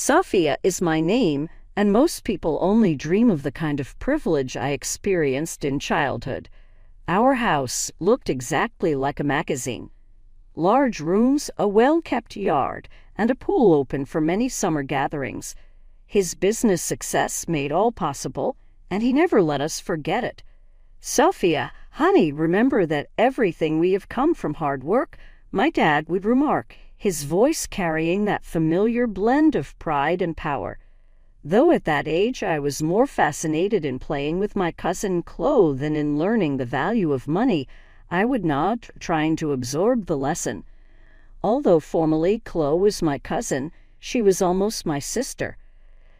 Sophia is my name, and most people only dream of the kind of privilege I experienced in childhood. Our house looked exactly like a magazine. Large rooms, a well-kept yard, and a pool open for many summer gatherings. His business success made all possible, and he never let us forget it. "Sophia, honey, remember that everything we have come from hard work," my dad would remark, his voice carrying that familiar blend of pride and power. Though at that age I was more fascinated in playing with my cousin Chloe than in learning the value of money, I would not, trying to absorb the lesson. Although formally Chloe was my cousin, she was almost my sister.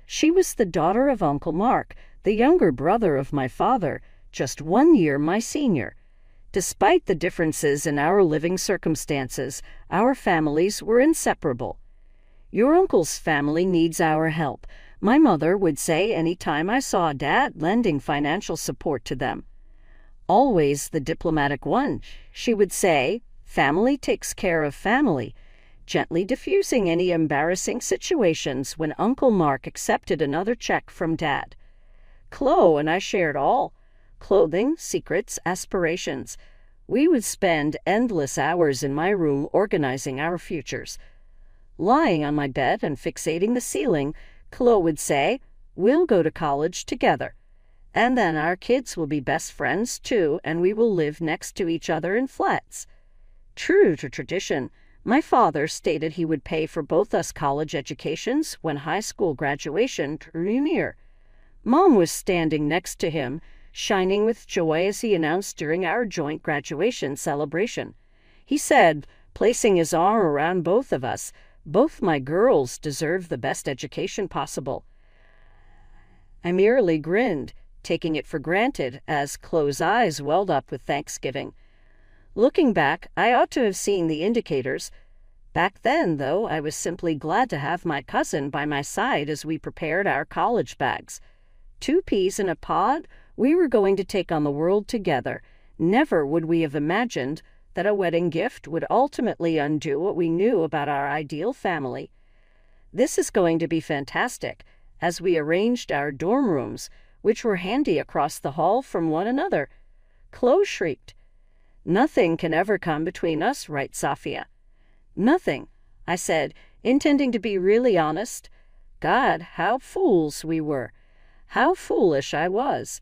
She was the daughter of Uncle Mark, the younger brother of my father, just 1 year my senior. Despite the differences in our living circumstances, our families were inseparable. "Your uncle's family needs our help," my mother would say any time I saw Dad lending financial support to them. Always the diplomatic one, she would say, "Family takes care of family," gently diffusing any embarrassing situations when Uncle Mark accepted another check from Dad. Chloe and I shared all: clothing, secrets, aspirations. We would spend endless hours in my room organizing our futures. Lying on my bed and fixating the ceiling, Chloe would say, "We'll go to college together. And then our kids will be best friends too, and we will live next to each other in flats." True to tradition, my father stated he would pay for both us college educations when high school graduation drew near. Mom was standing next to him, shining with joy as he announced during our joint graduation celebration. He said, placing his arm around both of us, "Both my girls deserve the best education possible." I merely grinned, taking it for granted, as Chloe's eyes welled up with thanksgiving. Looking back, I ought to have seen the indicators. Back then, though, I was simply glad to have my cousin by my side as we prepared our college bags. 2 peas in a pod, we were going to take on the world together. Never would we have imagined that a wedding gift would ultimately undo what we knew about our ideal family. "This is going to be fantastic," as we arranged our dorm rooms, which were handy across the hall from one another. Chloe shrieked. "Nothing can ever come between us, right, Sophia?" "Nothing," I said, intending to be really honest. God, how fools we were! How foolish I was!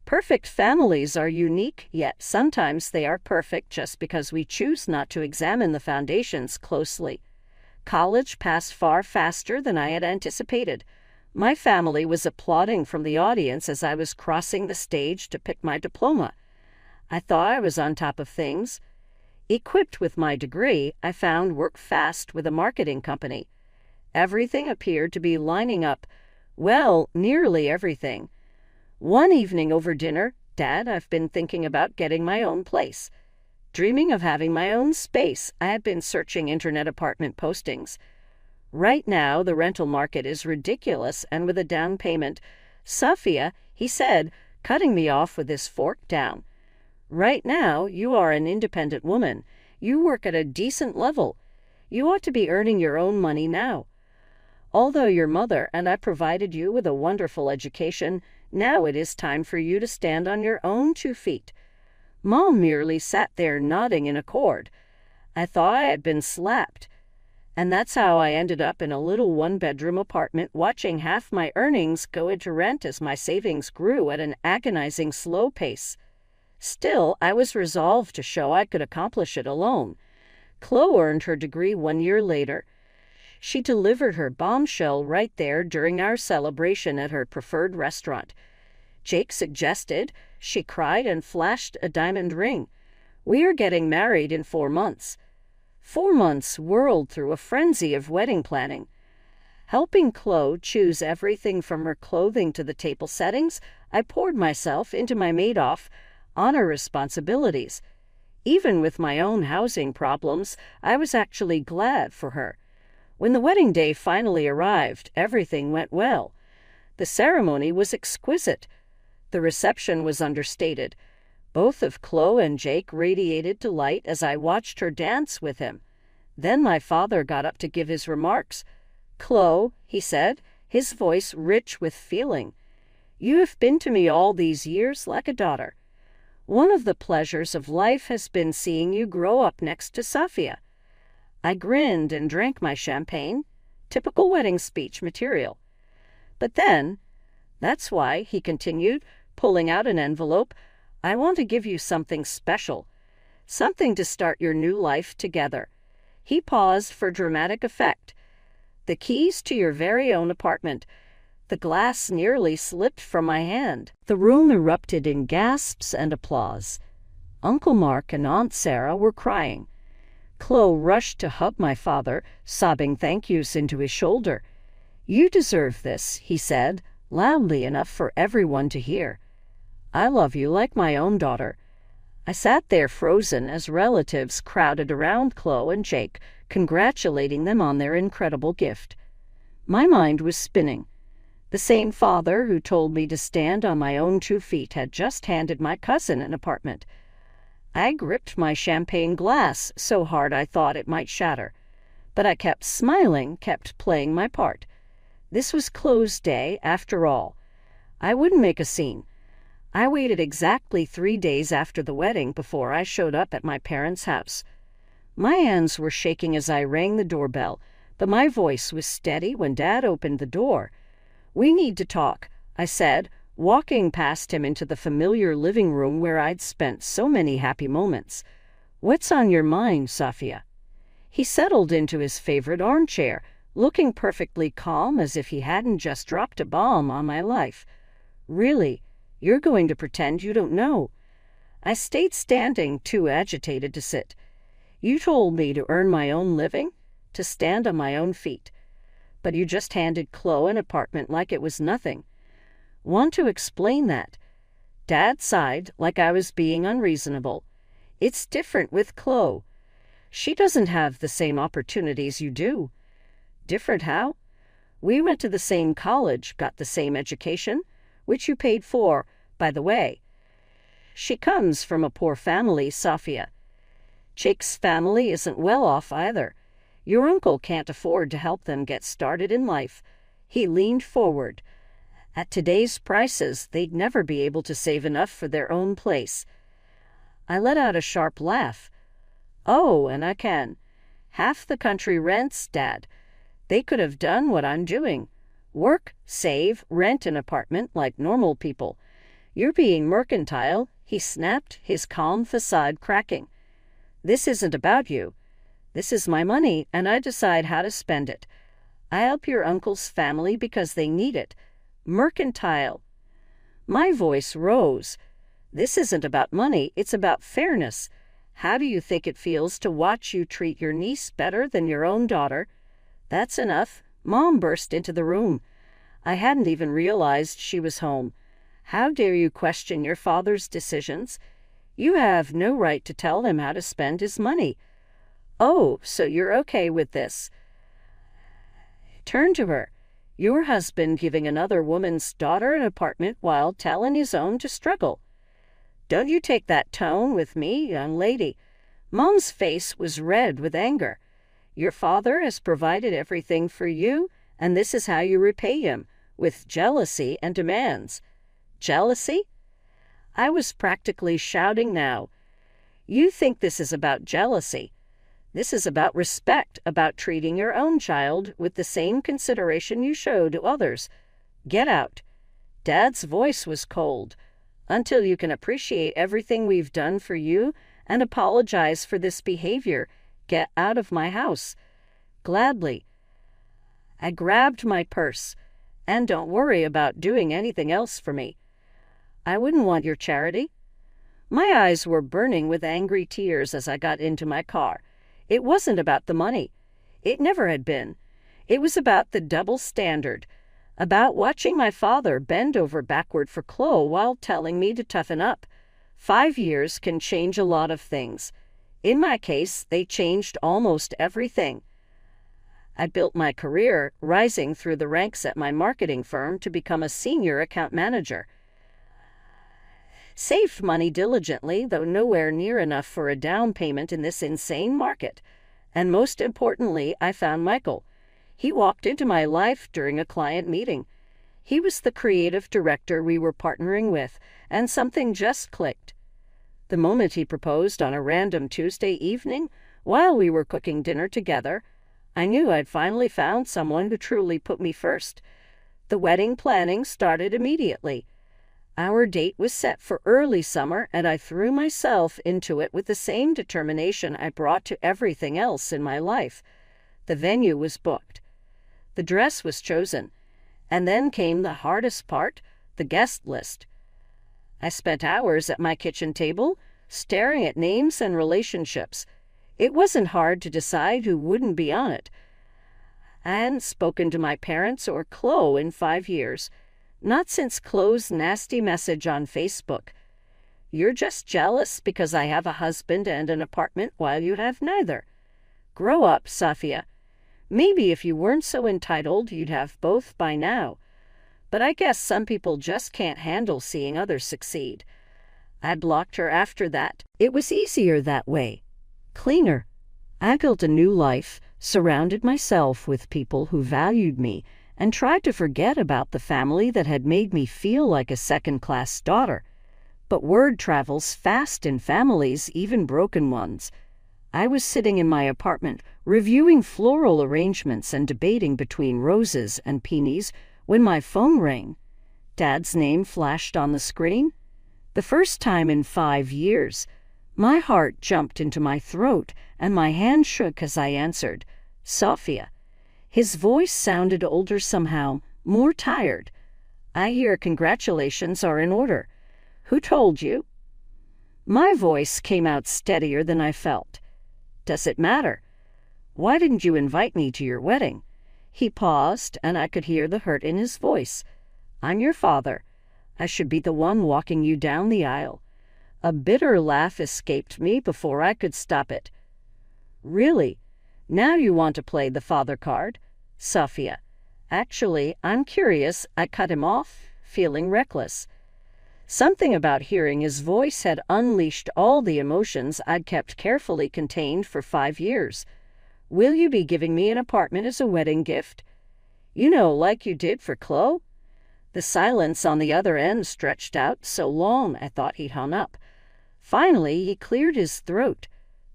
Perfect families are unique, yet sometimes they are perfect just because we choose not to examine the foundations closely. College passed far faster than I had anticipated. My family was applauding from the audience as I was crossing the stage to pick my diploma. I thought I was on top of things. Equipped with my degree, I found work fast with a marketing company. Everything appeared to be lining up. Well, nearly everything. One evening over dinner, "Dad, I've been thinking about getting my own place." Dreaming of having my own space, I had been searching internet apartment postings. Right now, the rental market is ridiculous, and with a down payment. "Sophia," he said, cutting me off with his fork down. "Right now, you are an independent woman. You work at a decent level. You ought to be earning your own money now. Although your mother and I provided you with a wonderful education, now it is time for you to stand on your own 2 feet. Mom merely sat there nodding in accord. I thought I had been slapped. And that's how I ended up in a little 1-bedroom apartment watching half my earnings go into rent as my savings grew at an agonizing slow pace. Still, I was resolved to show I could accomplish it alone. Chloe earned her degree 1 year later. She delivered her bombshell right there during our celebration at her preferred restaurant. Jake suggested. She cried and flashed a diamond ring. "We are getting married in 4 months." 4 months whirled through a frenzy of wedding planning. Helping Chloe choose everything from her clothing to the table settings, I poured myself into my Madoff honor responsibilities. Even with my own housing problems, I was actually glad for her. When the wedding day finally arrived, everything went well. The ceremony was exquisite. The reception was understated. Both of Chloe and Jake radiated delight as I watched her dance with him. Then my father got up to give his remarks. "Chloe," he said, his voice rich with feeling, "you have been to me all these years like a daughter. One of the pleasures of life has been seeing you grow up next to Sophia." I grinned and drank my champagne, typical wedding speech material. "But then, that's why," he continued, pulling out an envelope, "I want to give you something special, something to start your new life together." He paused for dramatic effect. "The keys to your very own apartment." The glass nearly slipped from my hand. The room erupted in gasps and applause. Uncle Mark and Aunt Sarah were crying. Chloe rushed to hug my father, sobbing thank yous into his shoulder. "You deserve this," he said, loudly enough for everyone to hear. "I love you like my own daughter." I sat there frozen as relatives crowded around Chloe and Jake, congratulating them on their incredible gift. My mind was spinning. The same father who told me to stand on my own 2 feet had just handed my cousin an apartment. I gripped my champagne glass so hard I thought it might shatter. But I kept smiling, kept playing my part. This was Chloe's day, after all. I wouldn't make a scene. I waited exactly 3 days after the wedding before I showed up at my parents' house. My hands were shaking as I rang the doorbell, but my voice was steady when Dad opened the door. "We need to talk," I said, walking past him into the familiar living room where I'd spent so many happy moments. "What's on your mind, Sophia?" He settled into his favorite armchair, looking perfectly calm as if he hadn't just dropped a bomb on my life. "Really? You're going to pretend you don't know?" I stayed standing, too agitated to sit. "You told me to earn my own living, to stand on my own feet. But you just handed Chloe an apartment like it was nothing. Want to explain that?" Dad sighed like I was being unreasonable. "It's different with Chloe. She doesn't have the same opportunities you do." "Different how?" "We went to the same college, got the same education, which you paid for, by the way. She comes from a poor family, Sophia. Jake's family isn't well off either. Your uncle can't afford to help them get started in life." He leaned forward. "At today's prices, they'd never be able to save enough for their own place." I let out a sharp laugh. "Oh, and I can. Half the country rents, Dad. They could have done what I'm doing. Work, save, rent an apartment like normal people. You're being mercantile," he snapped, his calm facade cracking. "This isn't about you. This is my money, and I decide how to spend it. I help your uncle's family because they need it. Mercantile." My voice rose. "This isn't about money, it's about fairness. How do you think it feels to watch you treat your niece better than your own daughter?" "That's enough." Mom burst into the room. I hadn't even realized she was home. "How dare you question your father's decisions? You have no right to tell him how to spend his money." "Oh, so you're okay with this?" Turn to her. "Your husband giving another woman's daughter an apartment while telling his own to struggle. Don't you take that tone with me, young lady." Mom's face was red with anger. "Your father has provided everything for you, and this is how you repay him, with jealousy and demands." "Jealousy?" I was practically shouting now. "You think this is about jealousy. This is about respect, about treating your own child with the same consideration you show to others. Get out." Dad's voice was cold. "Until you can appreciate everything we've done for you and apologize for this behavior, get out of my house." "Gladly." I grabbed my purse. "And don't worry about doing anything else for me." "I wouldn't want your charity." My eyes were burning with angry tears as I got into my car. It wasn't about the money. It never had been. It was about the double standard, about watching my father bend over backward for Chloe while telling me to toughen up. 5 years can change a lot of things. In my case, they changed almost everything. I built my career, rising through the ranks at my marketing firm to become a senior account manager. Saved money diligently, though nowhere near enough for a down payment in this insane market. And most importantly, I found Michael. He walked into my life during a client meeting. He was the creative director we were partnering with, and something just clicked. The moment he proposed on a random Tuesday evening, while we were cooking dinner together, I knew I'd finally found someone who truly put me first. The wedding planning started immediately. Our date was set for early summer, and I threw myself into it with the same determination I brought to everything else in my life. The venue was booked. The dress was chosen. And then came the hardest part, the guest list. I spent hours at my kitchen table, staring at names and relationships. It wasn't hard to decide who wouldn't be on it. I hadn't spoken to my parents or Chloe in 5 years, not since Chloe's nasty message on Facebook. "You're just jealous because I have a husband and an apartment while you have neither. Grow up, Safia. Maybe if you weren't so entitled, you'd have both by now. But I guess some people just can't handle seeing others succeed." I blocked her after that. It was easier that way. Cleaner. I built a new life, surrounded myself with people who valued me, and tried to forget about the family that had made me feel like a second-class daughter. But word travels fast in families, even broken ones. I was sitting in my apartment, reviewing floral arrangements and debating between roses and peonies, when my phone rang. Dad's name flashed on the screen. The first time in 5 years. My heart jumped into my throat, and my hand shook as I answered, "Sophia." His voice sounded older somehow, more tired. "I hear congratulations are in order. Who told you?" My voice came out steadier than I felt. "Does it matter? Why didn't you invite me to your wedding?" He paused, and I could hear the hurt in his voice. "I'm your father. I should be the one walking you down the aisle." A bitter laugh escaped me before I could stop it. "Really? Now you want to play the father card?" "Safia. Actually, I'm curious." I cut him off, feeling reckless. Something about hearing his voice had unleashed all the emotions I'd kept carefully contained for 5 years. "Will you be giving me an apartment as a wedding gift? You know, like you did for Chloe?" The silence on the other end stretched out so long I thought he'd hung up. Finally, he cleared his throat.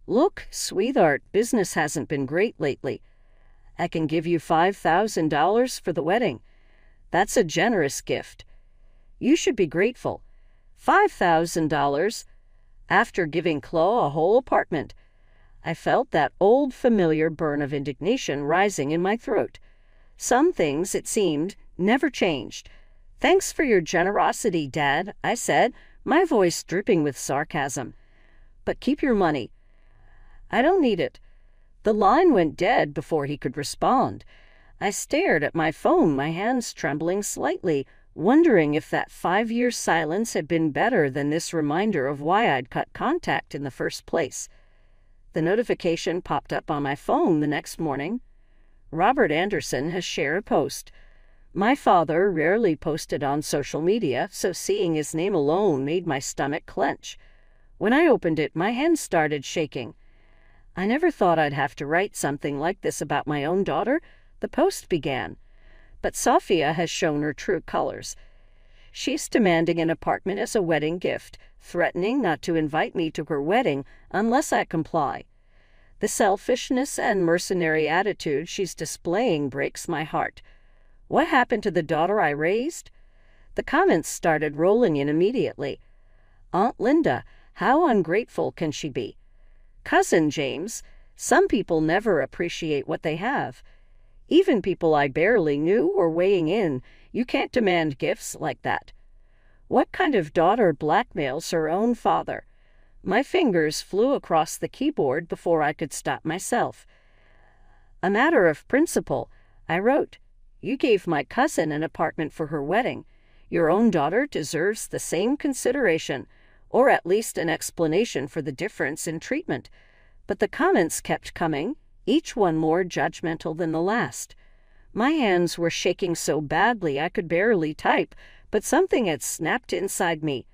"Look, sweetheart, business hasn't been great lately. I can give you $5,000 for the wedding. That's a generous gift. You should be grateful. $5,000 after giving Chloe a whole apartment." I felt that old familiar burn of indignation rising in my throat. Some things, it seemed, never changed. "Thanks for your generosity, Dad," I said, my voice dripping with sarcasm. "But keep your money." "I don't need it." The line went dead before he could respond. I stared at my phone, my hands trembling slightly, wondering if that 5-year silence had been better than this reminder of why I'd cut contact in the first place. The notification popped up on my phone the next morning. "Robert Anderson has shared a post." My father rarely posted on social media, so seeing his name alone made my stomach clench. When I opened it, my hands started shaking. I never thought I'd have to write something like this about my own daughter. The post began, "But Sophia has shown her true colors. She's demanding an apartment as a wedding gift, threatening not to invite me to her wedding unless I comply. The selfishness and mercenary attitude she's displaying breaks my heart. What happened to the daughter I raised?" The comments started rolling in immediately. "Aunt Linda, how ungrateful can she be?" "Cousin James, some people never appreciate what they have." Even people I barely knew were weighing in. "You can't demand gifts like that." What kind of daughter blackmails her own father? My fingers flew across the keyboard before I could stop myself. "A matter of principle," I wrote. "You gave my cousin an apartment for her wedding. Your own daughter deserves the same consideration, or at least an explanation for the difference in treatment." But the comments kept coming, each one more judgmental than the last. My hands were shaking so badly I could barely type, but something had snapped inside me.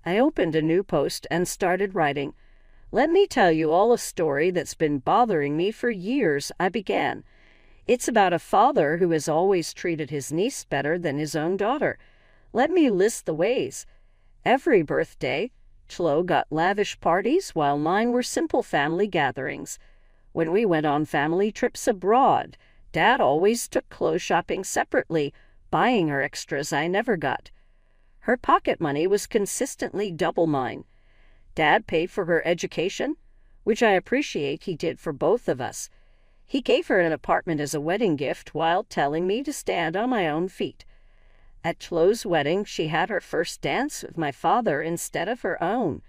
I opened a new post and started writing. "Let me tell you all a story that's been bothering me for years," I began. It's about a father who has always treated his niece better than his own daughter. Let me list the ways. Every birthday, Chloe got lavish parties while mine were simple family gatherings. When we went on family trips abroad, Dad always took Chloe shopping separately, buying her extras I never got. Her pocket money was consistently double mine. Dad paid for her education, which I appreciate he did for both of us. He gave her an apartment as a wedding gift while telling me to stand on my own feet. At Chloe's wedding, she had her first dance with my father instead of her own.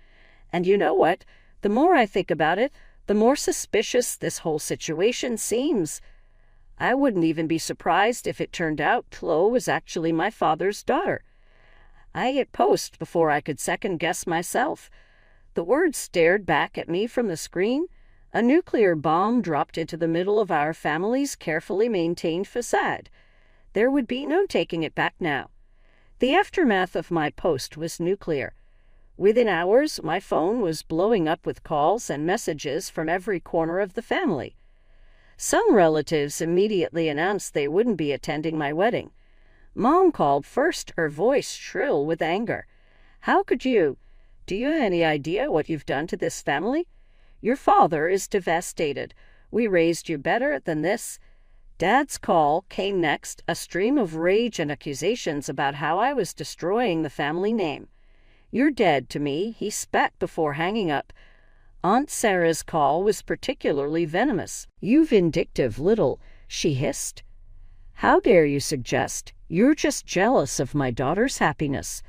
And you know what? The more I think about it, the more suspicious this whole situation seems. I wouldn't even be surprised if it turned out Chloe was actually my father's daughter. I hit post before I could second-guess myself. The words stared back at me from the screen. A nuclear bomb dropped into the middle of our family's carefully maintained facade. There would be no taking it back now. The aftermath of my post was nuclear. Within hours, my phone was blowing up with calls and messages from every corner of the family. Some relatives immediately announced they wouldn't be attending my wedding. Mom called first, her voice shrill with anger. "How could you? Do you have any idea what you've done to this family? Your father is devastated. We raised you better than this." Dad's call came next, a stream of rage and accusations about how I was destroying the family name. "You're dead to me," he spat before hanging up. Aunt Sarah's call was particularly venomous. "You vindictive little," she hissed. "How dare you suggest? You're just jealous of my daughter's happiness."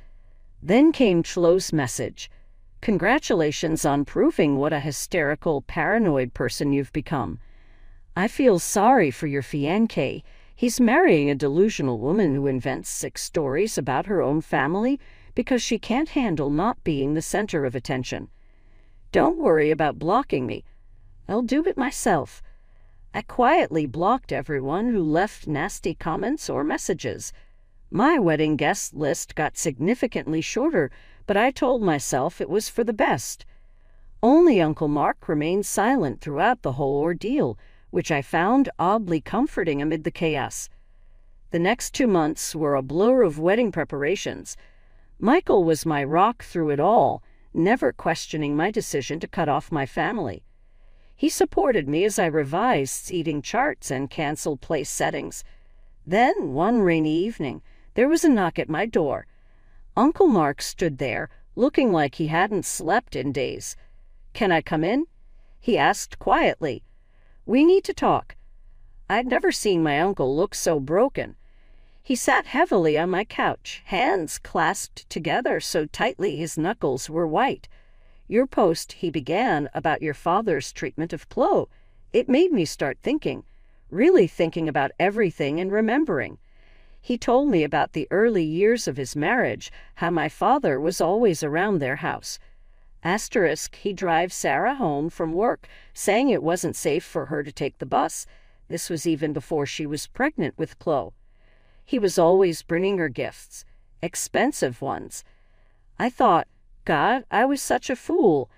Then came Chloe's message. "Congratulations on proving what a hysterical, paranoid person you've become. I feel sorry for your fiancé. He's marrying a delusional woman who invents 6 stories about her own family because she can't handle not being the center of attention. Don't worry about blocking me. I'll do it myself." I quietly blocked everyone who left nasty comments or messages. My wedding guest list got significantly shorter, but I told myself it was for the best. Only Uncle Mark remained silent throughout the whole ordeal, which I found oddly comforting amid the chaos. The next 2 months were a blur of wedding preparations. Michael was my rock through it all, never questioning my decision to cut off my family. He supported me as I revised seating charts and canceled place settings. Then, one rainy evening, there was a knock at my door. Uncle Mark stood there, looking like he hadn't slept in days. "Can I come in?" he asked quietly. "We need to talk." I'd never seen my uncle look so broken. He sat heavily on my couch, hands clasped together so tightly his knuckles were white. "Your post," he began, "about your father's treatment of Chloe. It made me start thinking, really thinking about everything and remembering." He told me about the early years of his marriage, how my father was always around their house. He drive Sarah home from work, saying it wasn't safe for her to take the bus. This was even before she was pregnant with Chloe. He was always bringing her gifts, expensive ones. I thought, God, I was such a fool.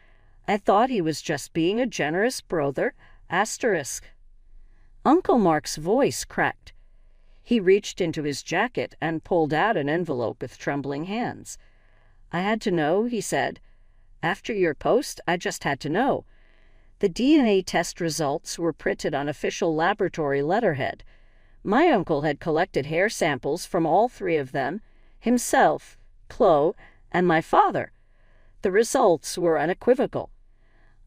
I thought he was just being a generous brother. Uncle Mark's voice cracked. He reached into his jacket and pulled out an envelope with trembling hands. "I had to know," he said. "After your post, I just had to know." The DNA test results were printed on official laboratory letterhead. My uncle had collected hair samples from all 3 of them, himself, Chloe, and my father. The results were unequivocal.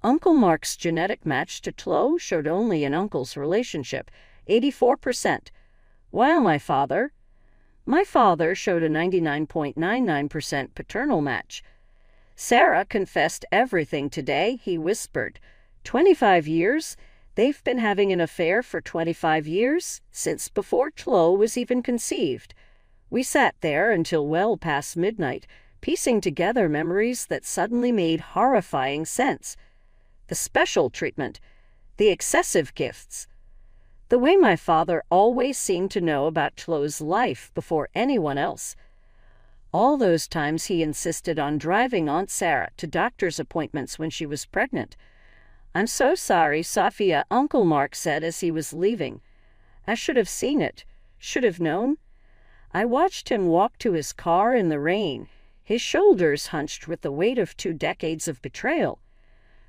Uncle Mark's genetic match to Chloe showed only an uncle's relationship, 84%, while my father showed a 99.99% paternal match. "Sarah confessed everything today," he whispered. 25 years? They've been having an affair for 25 years, since before Chloe was even conceived. We sat there until well past midnight, piecing together memories that suddenly made horrifying sense. The special treatment, the excessive gifts, the way my father always seemed to know about Chloe's life before anyone else. All those times he insisted on driving Aunt Sarah to doctor's appointments when she was pregnant. "I'm so sorry, Sophia," Uncle Mark said as he was leaving. I should have seen it, should have known. I watched him walk to his car in the rain, his shoulders hunched with the weight of 2 decades of betrayal.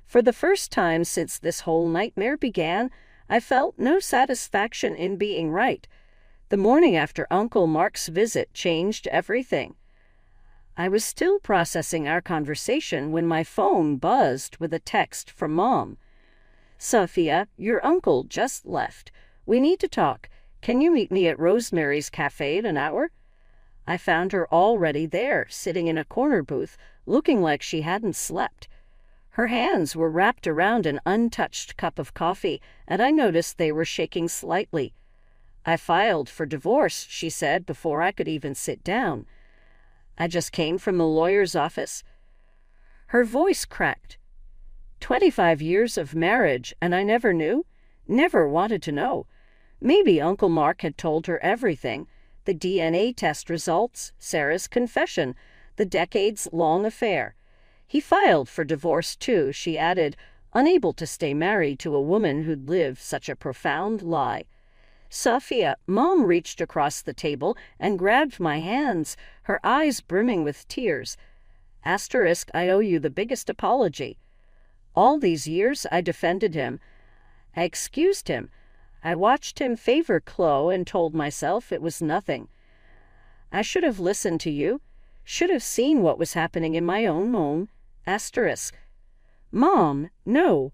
For the first time since this whole nightmare began, I felt no satisfaction in being right. The morning after Uncle Mark's visit changed everything. I was still processing our conversation when my phone buzzed with a text from Mom. "Sophia, your uncle just left. We need to talk. Can you meet me at Rosemary's Cafe in an hour?" I found her already there, sitting in a corner booth, looking like she hadn't slept. Her hands were wrapped around an untouched cup of coffee, and I noticed they were shaking slightly. "I filed for divorce," she said before I could even sit down. "I just came from the lawyer's office." Her voice cracked. 25 years of marriage, and I never knew? Never wanted to know. Maybe Uncle Mark had told her everything. The DNA test results, Sarah's confession, the decades-long affair. He filed for divorce too, she added, unable to stay married to a woman who'd lived such a profound lie. "Sophia," Mom reached across the table and grabbed my hands, her eyes brimming with tears. Asterisk, I owe you the biggest apology. All these years I defended him. I excused him. I watched him favor Chloe and told myself it was nothing. I should have listened to you, should have seen what was happening in my own home. Asterisk. Mom, no.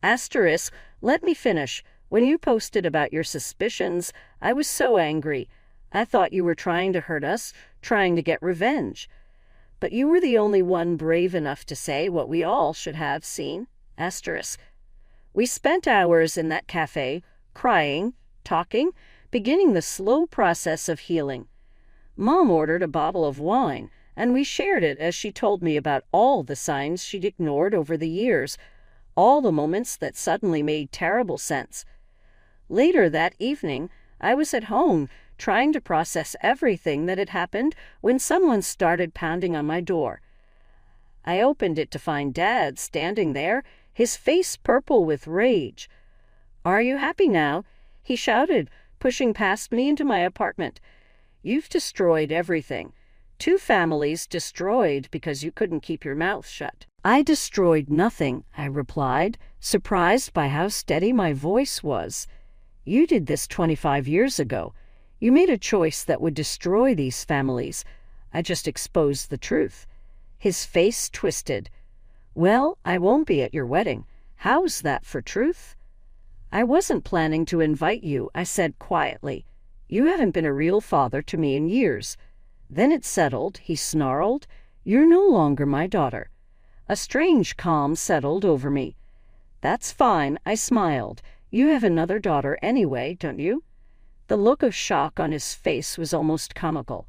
Asterisk, let me finish. When you posted about your suspicions, I was so angry. I thought you were trying to hurt us, trying to get revenge. But you were the only one brave enough to say what we all should have seen. Asterisk. We spent hours in that cafe, crying, talking, beginning the slow process of healing. Mom ordered a bottle of wine, and we shared it as she told me about all the signs she'd ignored over the years, all the moments that suddenly made terrible sense. Later that evening, I was at home, trying to process everything that had happened when someone started pounding on my door. I opened it to find Dad standing there, his face purple with rage. "Are you happy now?" he shouted, pushing past me into my apartment. "You've destroyed everything. 2 families destroyed because you couldn't keep your mouth shut." "I destroyed nothing," I replied, surprised by how steady my voice was. "You did this 25 years ago. You made a choice that would destroy these families. I just exposed the truth." His face twisted. "Well, I won't be at your wedding. How's that for truth?" "I wasn't planning to invite you," I said quietly. "You haven't been a real father to me in years." Then it settled, he snarled. "You're no longer my daughter." A strange calm settled over me. "That's fine," I smiled. "You have another daughter anyway, don't you?" The look of shock on his face was almost comical.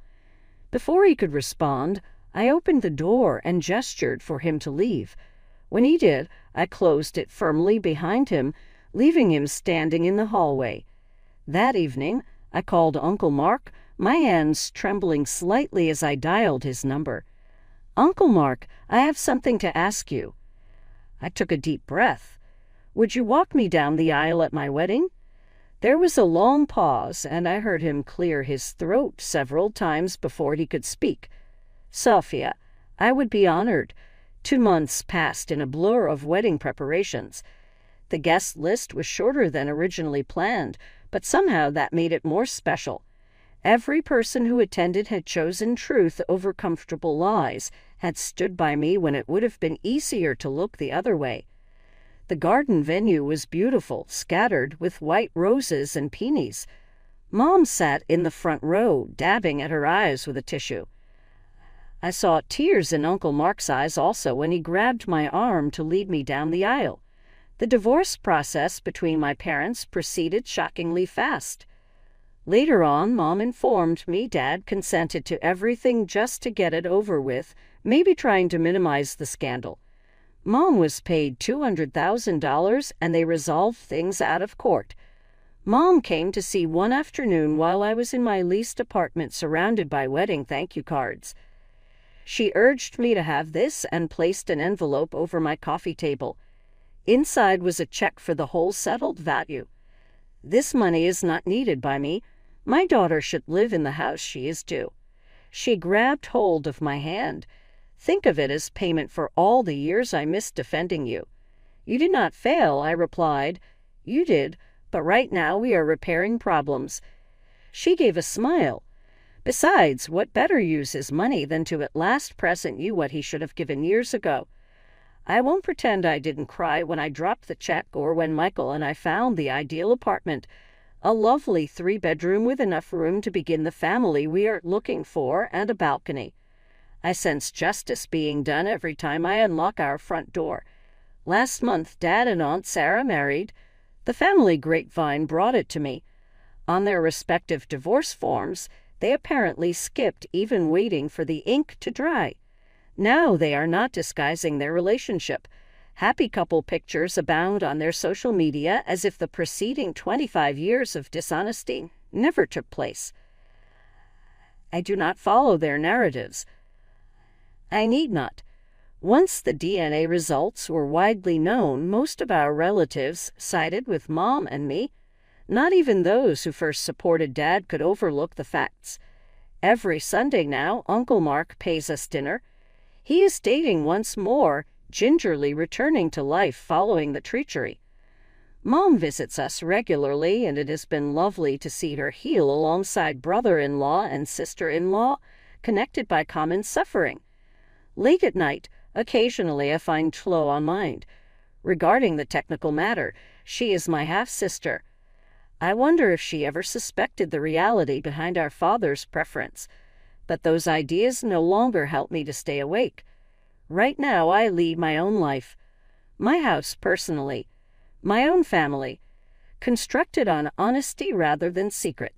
Before he could respond, I opened the door and gestured for him to leave. When he did, I closed it firmly behind him, leaving him standing in the hallway. That evening, I called Uncle Mark, my hands trembling slightly as I dialed his number. "Uncle Mark, I have something to ask you." I took a deep breath. "Would you walk me down the aisle at my wedding?" There was a long pause, and I heard him clear his throat several times before he could speak. "Sophia, I would be honored." 2 months passed in a blur of wedding preparations. The guest list was shorter than originally planned, but somehow that made it more special. Every person who attended had chosen truth over comfortable lies, had stood by me when it would have been easier to look the other way. The garden venue was beautiful, scattered with white roses and peonies. Mom sat in the front row, dabbing at her eyes with a tissue. I saw tears in Uncle Mark's eyes also when he grabbed my arm to lead me down the aisle. The divorce process between my parents proceeded shockingly fast. Later on, Mom informed me Dad consented to everything just to get it over with, maybe trying to minimize the scandal. Mom was paid $200,000 and they resolved things out of court. Mom came to see one afternoon while I was in my leased apartment surrounded by wedding thank you cards. She urged me to have this and placed an envelope over my coffee table. Inside was a check for the whole settled value. This money is not needed by me. My daughter should live in the house she is due. She grabbed hold of my hand. Think of it as payment for all the years I missed defending you. You did not fail, I replied. You did, but right now we are repairing problems. She gave a smile. Besides, what better use is money than to at last present you what he should have given years ago? I won't pretend I didn't cry when I dropped the check or when Michael and I found the ideal apartment, a lovely 3-bedroom with enough room to begin the family we are looking for and a balcony. I sense justice being done every time I unlock our front door. Last month, Dad and Aunt Sarah married. The family grapevine brought it to me. On their respective divorce forms, they apparently skipped even waiting for the ink to dry. Now they are not disguising their relationship. Happy couple pictures abound on their social media as if the preceding 25 years of dishonesty never took place. I do not follow their narratives. I need not. Once the DNA results were widely known, most of our relatives sided with Mom and me. Not even those who first supported Dad could overlook the facts. Every Sunday now, Uncle Mark pays us dinner. He is dating once more, gingerly returning to life following the treachery. Mom visits us regularly, and it has been lovely to see her heal alongside brother-in-law and sister-in-law, connected by common suffering. Late at night, occasionally I find Chloe on mind. Regarding the technical matter, she is my half-sister. I wonder if she ever suspected the reality behind our father's preference. But those ideas no longer help me to stay awake. Right now I lead my own life. My house personally. My own family. Constructed on honesty rather than secrets.